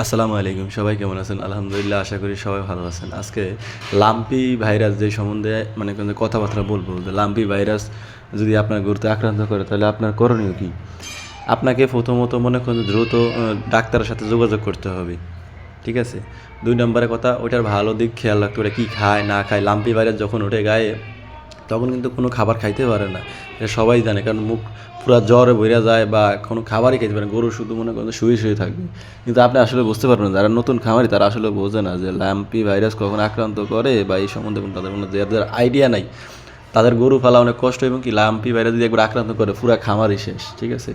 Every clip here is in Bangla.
আসসালামু আলাইকুম, সবাই কেমন আছেন? আলহামদুলিল্লাহ, আশা করি সবাই ভালো আছেন। আজকে লাম্পি ভাইরাস যে সম্বন্ধে মানে কোনো কথাবার্তা বলবো, যে লাম্পি ভাইরাস যদি আপনার গরুতে আক্রান্ত করে তাহলে আপনার করণীয় কী। আপনাকে প্রথমত মনে করেন দ্রুত ডাক্তারের সাথে যোগাযোগ করতে হবে, ঠিক আছে? 2 নম্বরের কথা, ওইটার ভালো দিক খেয়াল রাখতে, ওটা কী খায় না খায়। লাম্পি ভাইরাস যখন ওঠে গায়ে তখন কিন্তু কোনো খাবার খাইতে পারে না, এটা সবাই জানে। কারণ মুখ পুরা জ্বরে ভইরা যায় বা কোনো খাবারই খাইতে পারে না, গরু শুধু মনে করেন শুয়ে শুয়ে থাকবে। কিন্তু আপনি আসলে বুঝতে পারবেন না, যারা নতুন খামারি তারা আসলে বোঝে না যে ল্যাম্পি ভাইরাস কখন আক্রান্ত করে বা এই সম্বন্ধে তাদের কোনো যাদের আইডিয়া নাই, তাদের গরু পালা অনেক কষ্ট। এবং কি লাম্পি ভাইরাস যদি একবার আক্রান্ত করে পুরা খামারই শেষ, ঠিক আছে?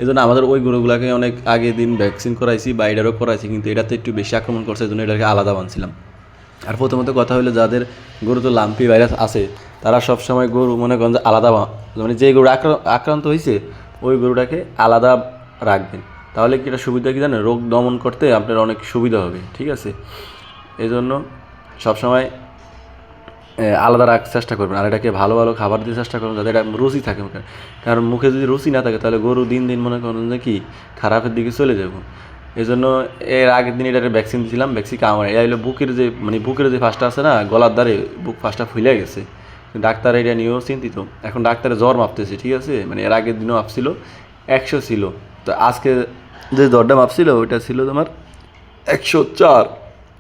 এই জন্য আমাদের ওই গরুগুলোকে অনেক আগে দিন ভ্যাকসিন করাইছি বা এটারও করাইছি, কিন্তু এটাতে একটু বেশি আক্রমণ করছে, এই জন্য এটাকে আলাদা বানছিলাম। আর প্রথমত কথা হলো, যাদের গরুতে লাম্পি ভাইরাস আছে তারা সবসময় গরু মনে করেন যে আলাদা, মানে যে গরু আক্রান্ত হয়েছে ওই গরুটাকে আলাদা রাখবেন। তাহলে কি এটা সুবিধা কি জানেন, রোগ দমন করতে আপনার অনেক সুবিধা হবে, ঠিক আছে? এই জন্য সবসময় আলাদা রাখার চেষ্টা করবেন। আর এটাকে ভালো ভালো খাবার দিয়ে চেষ্টা করবেন যাতে এটা রুচি থাকে মুখে। কারণ মুখে যদি রুচি না থাকে তাহলে গরু দিন দিন মনে করেন যে কি খারাপের দিকে চলে যাব। এই জন্য এর আগের দিন এটার ভ্যাকসিন দিয়েছিলাম। ভ্যাকসিন আমার এটা হলো বুকের যে ফাঁসটা আছে না, গলার দ্বারে বুক ফাঁসটা ফুলে গেছে। ডাক্তার এটা নিয়েও চিন্তিত। এখন ডাক্তারে জ্বর মাপতেছে, ঠিক আছে? মানে এর আগের দিনও মাপছিল 100 ছিল। তো আজকে যে জ্বরটা মাপছিল ওইটা ছিল তোমার 104।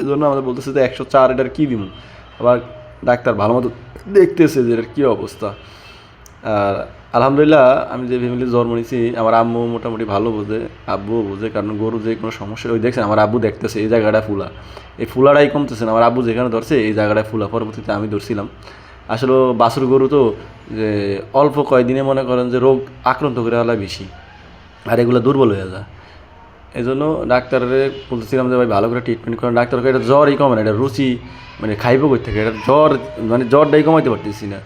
এই জন্য আমাদের বলতেছে যে 104 এটার কী দিব। আবার ডাক্তার ভালো মতো দেখতেছে যে এটার কী অবস্থা। আর আলহামদুলিল্লাহ, আমি যে ফ্যামিলি জন্ম নিয়েছি আমার আম্মু মোটামুটি ভালো বোঝে, আব্বুও বোঝে। কারণ গরু যে কোনো সমস্যা, ওই দেখছেন আমার আব্বু দেখতেছে এই জায়গাটা ফুলা, এই ফুলাটাই কমতেছে না। আমার আব্বু যেখানে ধরছে এই জায়গাটায় ফুলা, পরবর্তীতে আমি ধরছিলাম। আসলে বাছুর গরু তো যে অল্প কয়েকদিনে মনে করেন যে রোগ আক্রান্ত করে হলে বেশি, আর এগুলো দুর্বল হয়ে যায়। এই জন্য ডাক্তারে বলতেছিলাম যে ভাই ভালো করে ট্রিটমেন্ট করেন। ডাক্তারকে এটা জ্বরই কমে না, এটা রুচি মানে খাইবো কই থেকে, এটা জ্বর মানে জ্বরটাই কমাইতে পারতেছি না।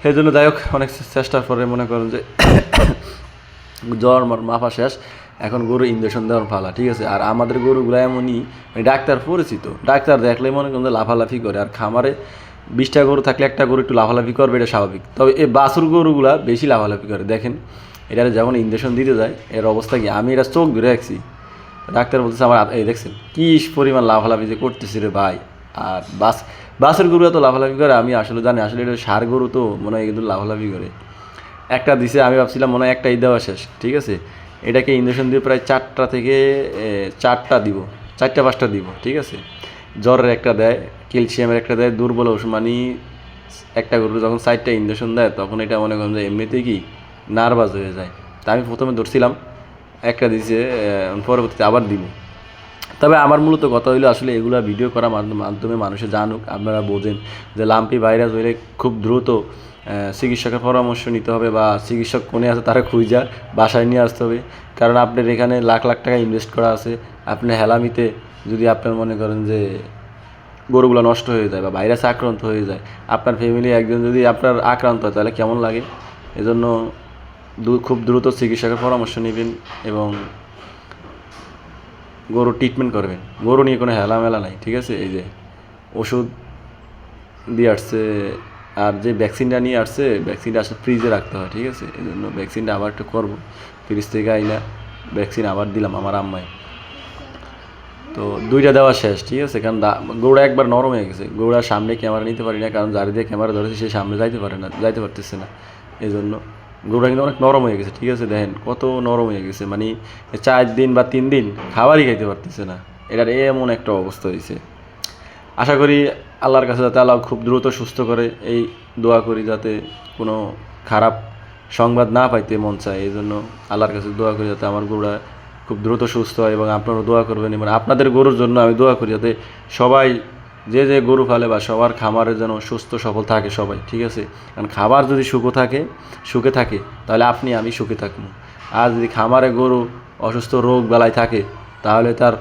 সেই জন্য যাই হোক, অনেক চেষ্টা করে মনে করেন যে জ্বর মাফা শেষ, এখন গরু ইঞ্জেকশন দেওয়ার পালা, ঠিক আছে? আর আমাদের গরুগুলো এমনই মানে ডাক্তার পরিচিত, ডাক্তার দেখলে মনে করেন যে লাফালাফি করে। আর খামারে 20টা গরু থাকলে একটা গরু একটু লাফালাফি করবে, এটা স্বাভাবিক। তবে এই বাছুর গরুগুলা বেশি লাফালাফি করে, দেখেন এটা যখন ইঞ্জেকশন দিতে যায় এর অবস্থা কি। আমি এটা চোখ ধরে রাখছি, ডাক্তার বলতেছে আমার এই দেখছেন কী পরিমাণ লাফালাফি যে করতেছি রে ভাই। আর বাসের গরু এত লাফালাফি করে আমি আসলে জানি, আসলে এটা সার গরু তো মনে হয় কিন্তু লাফালাফি করে। একটা দিছে, আমি ভাবছিলাম মনে হয় একটাই দেওয়া শেষ, ঠিক আছে? এটাকে ইঞ্জেকশন দিয়ে প্রায় 4টা থেকে 4টা দিব, 4টা 5টা দিব, ঠিক আছে? জ্বরের একটা দেয়, ক্যালসিয়ামের একটা দেয়, দুর্বল ওষুধ মানে একটা গরু যখন 4টা ইঞ্জেকশন দেয় তখন এটা মনে করেন যে এমনিতেই কি নার্ভাস হয়ে যায়। তা আমি প্রথমে ধরছিলাম, একটা দিছে, পরবর্তীতে আবার দিব। তবে আমার মূলত কথা হইলো আসলে এগুলা ভিডিও করার মাধ্যমে মানুষে জানুক, আপনারা বোঝেন যে লাম্পি ভাইরাস হইলে খুব দ্রুত চিকিৎসকের পরামর্শ নিতে হবে, বা চিকিৎসক কোনে আছে তারা খুঁজা বাসায় নিয়ে আসতে হবে। কারণ আপনার এখানে লাখ লাখ টাকা ইনভেস্ট করা আছে, আপনি হেলামিতে যদি আপনার মনে করেন যে গরুগুলো নষ্ট হয়ে যায় বা ভাইরাসে আক্রান্ত হয়ে যায়, আপনার ফ্যামিলি একজন যদি আপনার আক্রান্ত হয় তাহলে কেমন লাগে। এজন্য খুব দ্রুত চিকিৎসকের পরামর্শ নেবেন এবং গরুর ট্রিটমেন্ট করবেন। গরু নিয়ে কোনো হেলামেলা নাই, ঠিক আছে? এই যে ওষুধ দিয়ে আসছে, আর যে ভ্যাকসিনটা নিয়ে আসছে ভ্যাকসিনটা আসলে ফ্রিজে রাখতে হয়, ঠিক আছে? এই জন্য ভ্যাকসিনটা আবার একটু করবো, ফ্রিজ থেকে আইনা ভ্যাকসিন আবার দিলাম আমার আম্মায়। তো 2টা দেওয়া শেষ, ঠিক আছে? কারণ গরুটা একবার নরম হয়ে গেছে, গরুটার সামনে ক্যামেরা নিতে পারি না, কারণ যারি দিয়ে ক্যামেরা ধরেছে সে সামনে যাইতে পারতেছে না। এই জন্য গরুটা কিন্তু অনেক নরম হয়ে গেছে, ঠিক আছে? দেখেন কত নরম হয়ে গেছে, মানে 4 দিন বা 3 দিন খাবারই খাইতে পারতেছে না, এটার এমন একটা অবস্থা হয়েছে। আশা করি আল্লাহর কাছে যাতে আল্লাহ খুব দ্রুত সুস্থ করে, এই দোয়া করি যাতে কোনো খারাপ সংবাদ না পাইতে মন চায়। এই জন্য আল্লাহর কাছে দোয়া করি যাতে আমার গরুরা খুব দ্রুত সুস্থ হয়, এবং আপনারাও দোয়া করবেন। এবং আপনাদের গরুর জন্য আমি দোয়া করি যাতে সবাই যে যে গরু ফালে বা সবার খামারের যেন সুস্থ সফল থাকে সবাই, ঠিক আছে? কারণ খাবার যদি সুখে থাকে তাহলে আপনি আমি সুখে থাকবো। আর যদি খামারে গরু অসুস্থ রোগ বালাই থাকে তাহলে তার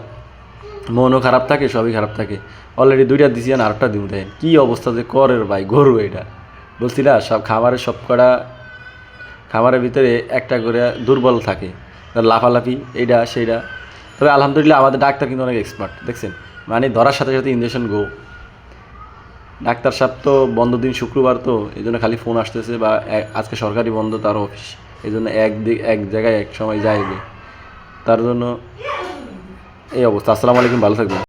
মনও খারাপ থাকে, সবই খারাপ থাকে। অলরেডি 2টা দিছি, আর আরেকটা দিব, দেন কী অবস্থা যে করের ভাই গরু। এটা বলছি না, সব কটা খামারের ভিতরে একটা করে দুর্বল থাকে, লাফালাফি এইটা সেইটা। তবে আলহামদুলিল্লাহ আমাদের ডাক্তার কিন্তু অনেক এক্সপার্ট, দেখছেন? মানে ধরার সাথে সাথে ইঞ্জেকশন গো। ডাক্তার সাহেব তো বন্ধ দিন শুক্রবার, তো এই জন্য খালি ফোন আসতেছে, বা আজকে সরকারি বন্ধ তার অফিস, এই জন্য এক জায়গায় এক সময় যাইবে। তার জন্য এই অবস্থা। আসসালামু আলাইকুম, ভালো থাকবেন।